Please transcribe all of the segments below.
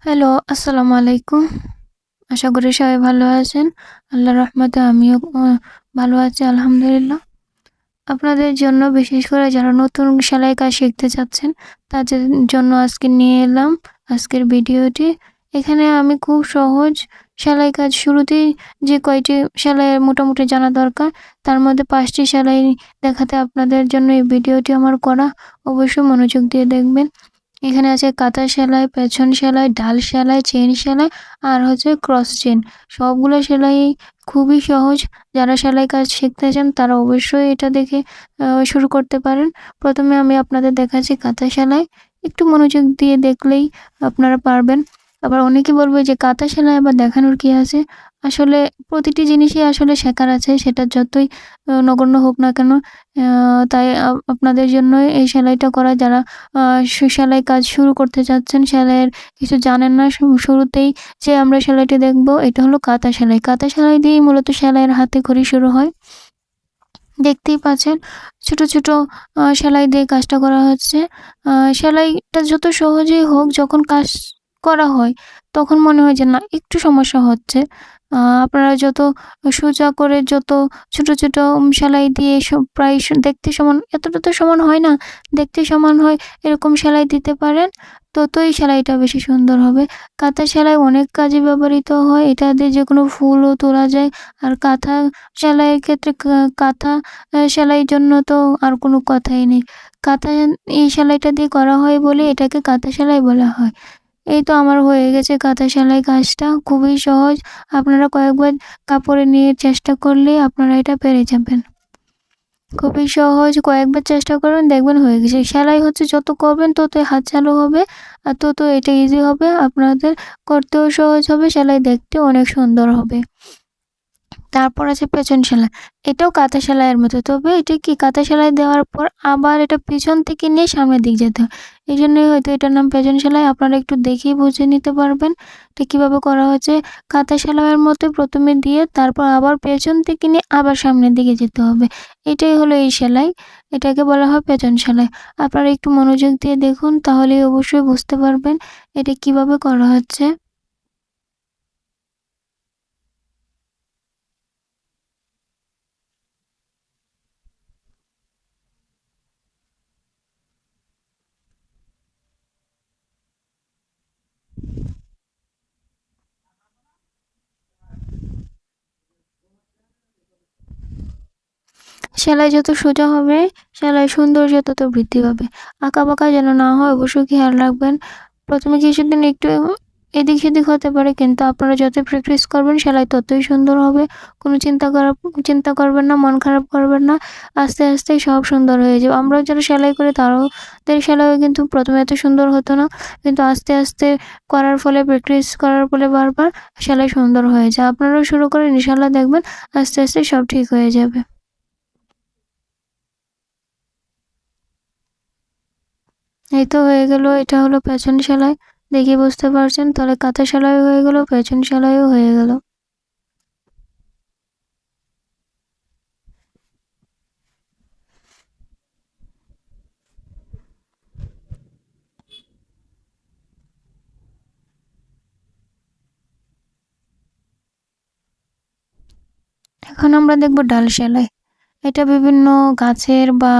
Hello, আসসালামু আলাইকুম। আশা করি সবাই ভালো আছেন। আল্লাহর রহমতে আমিও ভালো আছি আলহামদুলিল্লাহ। আপনাদের জন্য বিশেষ করে যারা নতুন সেলাই কাজ শিখতে চাচ্ছেন, তাদের জন্য আজকে নিয়ে এলাম আজকের ভিডিওটি। এখানে আমি খুব সহজ সেলাই কাজ শুরুতেই যে কয়টি সেলাইয়ের মোটামুটি জানা দরকার, তার মধ্যে ৫ টি সেলাই দেখাতে আপনাদের জন্য এই ভিডিওটি আমার করা। অবশ্যই মনোযোগ দিয়ে দেখবেন। এখানে আছে কাঁথা সেলাই, পেছন সেলাই, ডাল সেলাই, চেইন সেলাই আর হচ্ছে ক্রস চেইন। সবগুলো সেলাই খুবই সহজ। যারা সেলাই কাজ শিখতে চান তারা অবশ্যই এটা দেখে শুরু করতে পারেন। ১ম এ আমি আপনাদের দেখাচ্ছি কাঁথা সেলাই। একটু মনোযোগ দিয়ে দেখলেই আপনারা পারবেন। আবার অনেকে বলবে যে কাঁথা সেলাই আবার দেখানোর কি আছে? আসলে প্রতিটি জিনিসই আসলে শেখার আছে, সেটা যতই নগণ্য হোক না কেন। তাই আপনাদের জন্যই এই সেলাইটা করা। যারা আ সেলাই কাজ শুরু করতে চাচ্ছেন, সেলাইয়ের কিছু জানেন না, শুরুতেই যে আমরা সেলাইটি দেখব এটা হলো কাঁথা সেলাই। কাঁথা সেলাই দিয়েই মূলত সেলাইয়ের হাতেখড়ি শুরু হয়। দেখতেই পাচ্ছেন ছোট, ছোট সেলাই দিয়ে কাজটা করা হচ্ছে। সেলাইটা যত সহজেই হোক, যখন কাজ করা হয় তখন মনে হয় যে না একটু সমস্যা হচ্ছে। আপনারা যত সোজা করে যত ছোট, ছোট সেলাই দিয়ে প্রায় দেখতে সমান, এতটা তো সমান হয় না। দেখতে সমান হয় এরকম সেলাই দিতে পারেন, ততই সেলাইটা বেশি সুন্দর হবে। কাঁথা সেলাই অনেক কাজে ব্যবহৃত হয়। এটা দিয়ে যেকোনো ফুলও তোলা যায়। আর কাঁথা সেলাইয়ের ক্ষেত্রে কাঁথা সেলাইয়ের জন্য তো আর কোনো কথাই নেই। কাঁথা এই সেলাইটা দিয়ে করা হয় বলে এটাকে কাঁথা সেলাই বলা হয়। এই তো আমার হয়ে গেছে কাঁথা সেলাই কাজটা। খুবই সহজ। আপনারা কয়েকবার কাপড়ে নিয়ে চেষ্টা করলেই আপনারা এটা পেরে যাবেন। খুবই সহজ, কয়েকবার চেষ্টা করবেন দেখবেন হয়ে গেছে। সেলাই হচ্ছে যত করবেন ততই হাত চালু হবে আর তত এটা ইজি হবে। আপনাদের করতেও সহজ হবে, সেলাই দেখতেও অনেক সুন্দর হবে। তারপর আছে পেছন সেলাই। এটাও কাঁথা সেলাইয়ের মতো। তবে এটা কি, কাঁথা সেলাই দেওয়ার পর আবার এটা পিছন থেকে নিয়ে সামনের দিক যেতে হয়। এজন্যই হয়তো এটার নাম পেছন সেলাই। আপনারা একটু দেখেই বুঝে নিতে পারবেন এটা কিভাবে করা হচ্ছে। কাঁথা সেলাইয়ের মতোই ১ম এ দিয়ে তারপর আবার পেছন থেকে নিয়ে আবার সামনের দিকে যেতে হবে। এটাই হলো এই সেলাই। এটাকে বলা হয় পেছন সেলাই। আপনারা একটু মনোযোগ দিয়ে দেখুন, তাহলেই অবশ্যই বুঝতে পারবেন এটা কিভাবে করা হচ্ছে। সেলাই যত সোজা হবে, সেলাই সৌন্দর্য তত বৃদ্ধি পাবে। আঁকা-বাঁকা যেন না হয় অবশ্যই খেয়াল রাখবেন। ১ম এ কিছুদিন একটু এদিক-সেদিক হতে পারে, কিন্তু আপনারা যতই প্র্যাকটিস করবেন সেলাই ততই সুন্দর হবে। কোনো চিন্তা করবেন না, মন খারাপ করবেন না। আস্তে, আস্তে সব সুন্দর হয়ে যাবে। আমরাও যারা সেলাই করি তাদের সেলাইও কিন্তু ১ম এ এত সুন্দর হতো না। কিন্তু আস্তে, আস্তে করার ফলে, প্র্যাকটিস করার ফলে বারবার সেলাই সুন্দর হয়ে যায়। আপনারাও শুরু করেন, ইনশাআল্লাহ দেখবেন আস্তে, আস্তে সব ঠিক হয়ে যাবে। এই তো হয়ে গেল, এটা হলো পেছন সেলাই। দেখেই বুঝতে পারছেন, তাহলে কাঁথা সেলাইও হয়ে গেল, পেছন সেলাইও হয়ে গেল। এখন আমরা দেখব ডাল সেলাই। এটা বিভিন্ন গাছের বা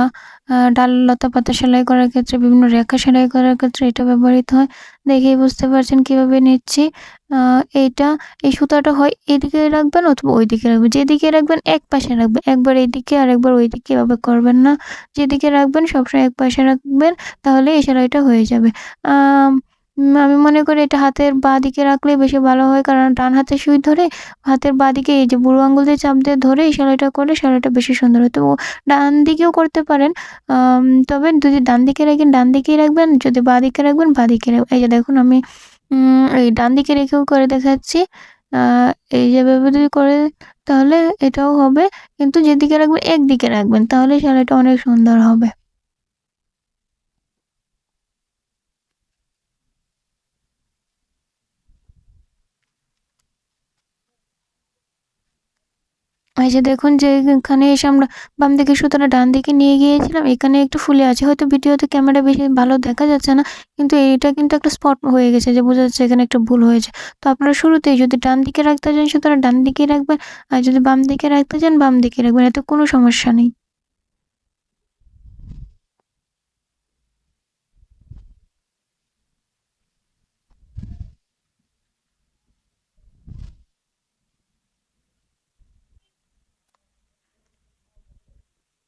ডাল লতাপাতা সেলাই করার ক্ষেত্রে, বিভিন্ন রেখা সেলাই করার ক্ষেত্রে এটা ব্যবহৃত হয়। দেখেই বুঝতে পারছেন কিভাবে নিচ্ছি। আ এইটা এই সুতাটা হয় এদিকে রাখবেন অথবা ওইদিকে রাখবেন। যেদিকে রাখবেন এক পাশে রাখবেন। একবার এইদিকে আরেকবার ওইদিকে এভাবে করবেন না। যেদিকে রাখবেন সবসময় এক পাশে রাখবেন, তাহলে এই সেলাইটা হয়ে যাবে। আম আমি মনে করি এটা হাতের বাঁদিকে রাখলেই বেশি ভালো হয়। কারণ ডান হাতে সুই ধরে হাতের বাঁদিকে এই যে বুড়ো আঙুল দিয়ে চাপ দিয়ে ধরে এই সেলাইটা করলে সেলাইটা বেশি সুন্দর হয়। তো ডান দিকেও করতে পারেন। তবে যদি ডান দিকে রাখেন ডান দিকেই রাখবেন, যদি বাঁদিকে রাখবেন বাঁদিকে এই যে দেখুন আমি এই ডান দিকে রেখেও করে দেখাচ্ছি। আ এই যে এভাবে যদি করে তাহলে এটাও হবে। কিন্তু যেদিকে রাখবেন একদিকে রাখবেন, তাহলে সেলাইটা অনেক সুন্দর হবে। এই যে দেখুন যে এখানে এসে আমরা বাম দিকে সুতোটা ডান দিকে নিয়ে গিয়েছিলাম, এখানে একটু ফুলে আছে, হয়তো ভিডিওতে ক্যামেরা বেশি ভালো দেখা যাচ্ছে না, কিন্তু এটা কিন্তু একটা স্পট হয়ে গেছে যে বোঝা যাচ্ছে এখানে একটা ভুল হয়েছে। তো আপনারা শুরুতেই যদি ডান দিকে রাখতে চান সুতরাং ডান দিকে রাখবেন, আর যদি বাম দিকে রাখতে চান বাম দিকে রাখবেন, এতে কোনো সমস্যা নেই।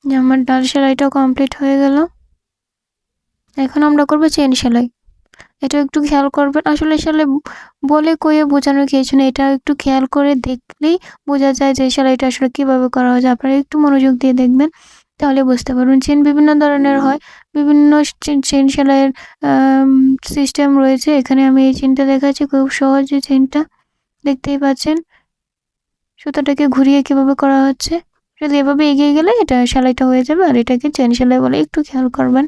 যে আমার ডাল সেলাইটা কমপ্লিট হয়ে গেল। এখন আমরা করবো চেন সেলাই। এটা একটু খেয়াল করবেন, আসলে আসলে বলে কয়ে বোঝানোর কিছু নেই, এটা একটু খেয়াল করে দেখলেই বোঝা যায় যে সেলাইটা আসলে কিভাবে করা হয়েছে। আপনারা একটু মনোযোগ দিয়ে দেখবেন, তাহলে বুঝতে পারবেন। চেন বিভিন্ন ধরনের হয়, বিভিন্ন চেন সেলাইয়ের সিস্টেম রয়েছে। এখানে আমি এই চেনটা দেখাচ্ছি, খুব সহজে চেনটা দেখতেই পাচ্ছেন, সুতাটাকে ঘুরিয়ে কিভাবে করা হচ্ছে। যদি এভাবে এগিয়ে গেলে এটা সেলাইটা হয়ে যাবে, আর এটাকে চেন সেলাই বলে, একটু খেয়াল করবেন।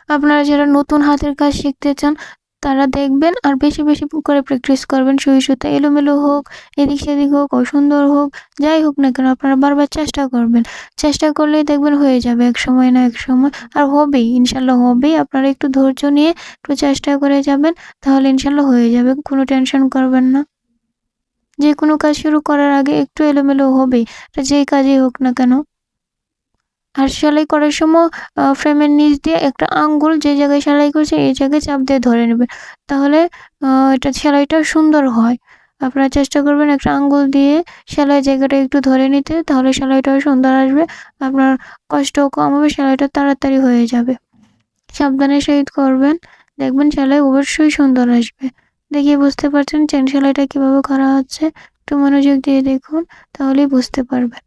আপনারা যারা নতুন হাতের কাজ শিখতে চান তারা দেখবেন আর বেশি বেশি করে প্র্যাকটিস করবেন। সুই সুতা এলোমেলো হোক, এদিক সেদিক হোক, অসুন্দর হোক, যাই হোক না কেন আপনারা বারবার চেষ্টা করবেন। চেষ্টা করলেই দেখবেন হয়ে যাবে এক সময় না এক সময়, আর হবেই, ইনশাল্লাহ হবেই। আপনারা একটু ধৈর্য নিয়ে একটু চেষ্টা করে যাবেন, তাহলে ইনশাল্লাহ হয়ে যাবে, কোনো টেনশন করবেন না। যে কোনো কাজ শুরু করার আগে একটু এলোমেলো হবেই, যেই কাজই হোক না কেন। আর সেলাই করার সময় ফ্রেমের নিচ দিয়ে একটা আঙ্গুল যে জায়গায় সেলাই করছে এই জায়গায় চাপ দিয়ে ধরে নেবেন, তাহলে এটা সেলাইটা সুন্দর হয়। আপনারা চেষ্টা করবেন একটা আঙ্গুল দিয়ে সেলাই জায়গাটা একটু ধরে নিতে, তাহলে সেলাইটাও সুন্দর আসবে, আপনার কষ্টও কম হবে, সেলাইটা তাড়াতাড়ি হয়ে যাবে। সাবধানের সহিত করবেন, দেখবেন সেলাই অবশ্যই সুন্দর আসবে। দেখিয়ে বুঝতে পারছেন চেন সেলাইটা কিভাবে করা হচ্ছে, একটু মনোযোগ দিয়ে দেখুন, তাহলেই বুঝতে পারবেন।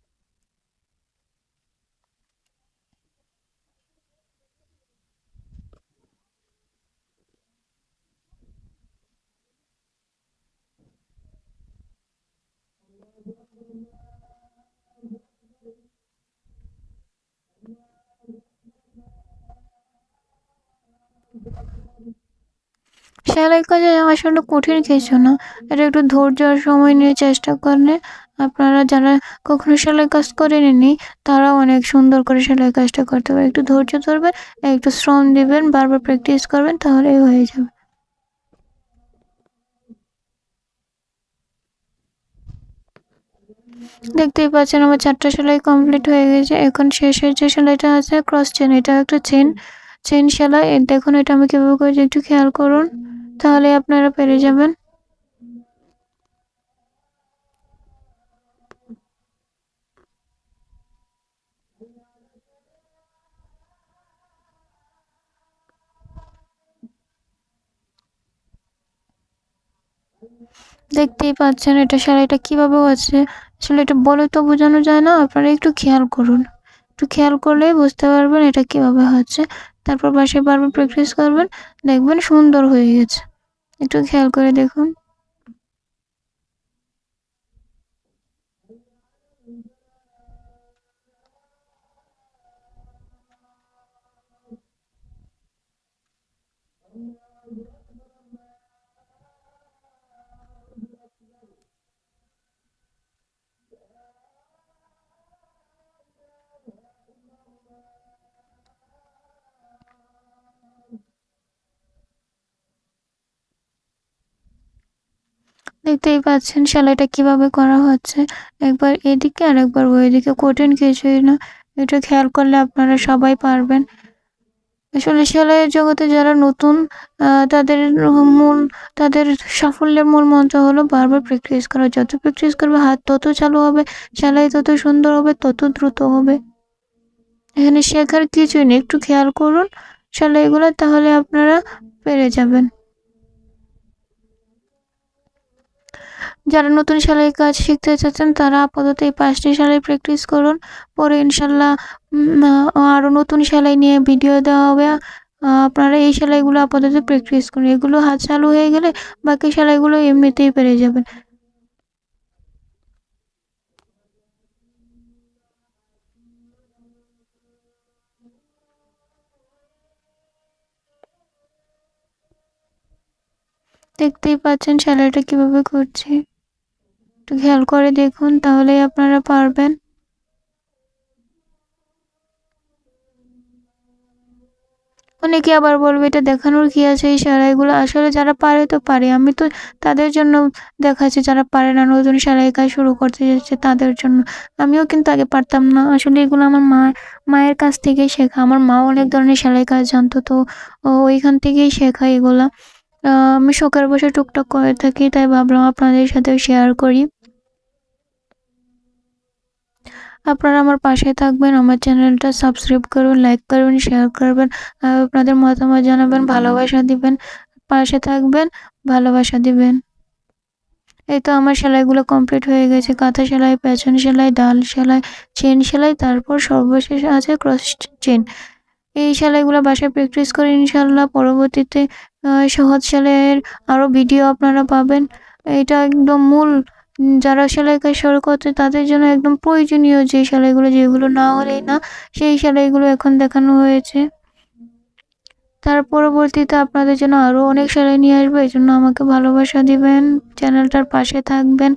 সেলাই কাজে আসলে কঠিন কিছু না, এটা একটু ধৈর্য আর সময় নিয়ে চেষ্টা করলে আপনারা যারা কখনো সেলাই কাজ করেননি তারাও অনেক সুন্দর করে সেলাই কাজটা করতে পারে। একটু ধৈর্য ধরবেন, একটু শ্রম দিবেন, বারবার প্র্যাকটিস করবেন, তাহলেই হয়ে যাবে। দেখতেই পাচ্ছেন আমার 4টা সেলাই কমপ্লিট হয়ে গেছে। এখন শেষের যে সেলাইটা আছে ক্রস চেন, এটা একটা চেন সেলাই। দেখুন এটা আমি কিভাবে করেছি একটু খেয়াল করুন, তাহলে আপনারা পেরে যাবেন। দেখতেই পাচ্ছেন এটা সেলাইটা কিভাবে হচ্ছে, আসলে এটা বলে তো বোঝানো যায় না, আপনারা একটু খেয়াল করুন। একটু খেয়াল করলেই বুঝতে পারবেন এটা কিভাবে হচ্ছে। তারপর বাসায় বারবার প্র্যাকটিস করবেন, দেখবেন সুন্দর হয়ে গেছে। একটু খেয়াল করে দেখুন। দেখতেই পাচ্ছেন সেলাইটা কিভাবে করা হচ্ছে, একবার এদিকে আর একবার ওইদিকে, কঠিন কিছুই না। এটা খেয়াল করলে আপনারা সবাই পারবেন। আসলে সেলাইয়ের জগতে যারা নতুন তাদের মূল তাদের সাফল্যের মূল মন্ত্র হলো বারবার প্র্যাকটিস করা। যত প্র্যাকটিস করবে হাত তত চালু হবে, সেলাই তত সুন্দর হবে, তত দ্রুত হবে। এখানে শেখার কিছুই নেই, একটু খেয়াল করুন সেলাইগুলো, তাহলে আপনারা পেরে যাবেন। যারা নতুন সেলাই কাজ শিখতে চাচ্ছেন তারা আপাতত এই 5টি সেলাই প্র্যাকটিস করুন, পরে ইনশাল্লাহ আরও নতুন সেলাই নিয়ে ভিডিও দেওয়া হবে। আপনারা এই সেলাইগুলো আপাতত প্র্যাকটিস করুন, এগুলো হাত চালু হয়ে গেলে বাকি সেলাইগুলো এমনিতেই পেরে যাবেন। দেখতেই পাচ্ছেন সেলাইটা কিভাবে করছি। একটু খেয়াল করে দেখুন, তাহলেই আপনারা পারবেন। অনেকে আবার বলবে এটা দেখানোর কি আছে, এই সেলাইগুলো আসলে যারা পারে তো পারে। আমি তো তাদের জন্য দেখাচ্ছি, যারা পারে না, নতুন সেলাই কাজ শুরু করতে যাচ্ছে তাদের জন্য। আমিও কিন্তু আগে পারতাম না। আসলে এগুলো আমার মায়ের কাছ থেকেই শেখা। আমার মাও অনেক ধরনের সেলাই কাজ জানতো, তো ওইখান থেকেই শেখা এগুলা। আমি শখের বসে টুকটাক করে থাকি, তাই ভাবলাম আপনাদের সাথেও শেয়ার করি। আপনারা আমার পাশে থাকবেন, আমার চ্যানেলটা সাবস্ক্রাইব করবেন, লাইক করবেন, শেয়ার করবেন, আপনাদের মতামত জানাবেন, ভালোবাসা দিবেন, পাশে থাকবেন, ভালোবাসা দিবেন। এই তো আমার সেলাইগুলো কমপ্লিট হয়ে গেছে। কাঁথা সেলাই, পেছন সেলাই, ডাল সেলাই, চেন সেলাই, তারপর সর্বশেষ আছে ক্রস চেন। এই সেলাইগুলো বাসায় প্র্যাকটিস করে ইনশাল্লাহ পরবর্তীতে সহজ সেলাইয়ের আরও ভিডিও আপনারা পাবেন। এটা একদম মূল, যারা সেলাই কাজ শুরু করছে তাদের জন্য একদম প্রয়োজনীয় যে সেলাইগুলো, যেগুলো না হলেই না, সেই সেলাইগুলো এখন দেখানো হয়েছে। তার পরবর্তীতে আপনাদের জন্য আরও অনেক সেলাই নিয়ে আসবো। এই জন্য আমাকে ভালোবাসা দিবেন, চ্যানেলটার পাশে থাকবেন।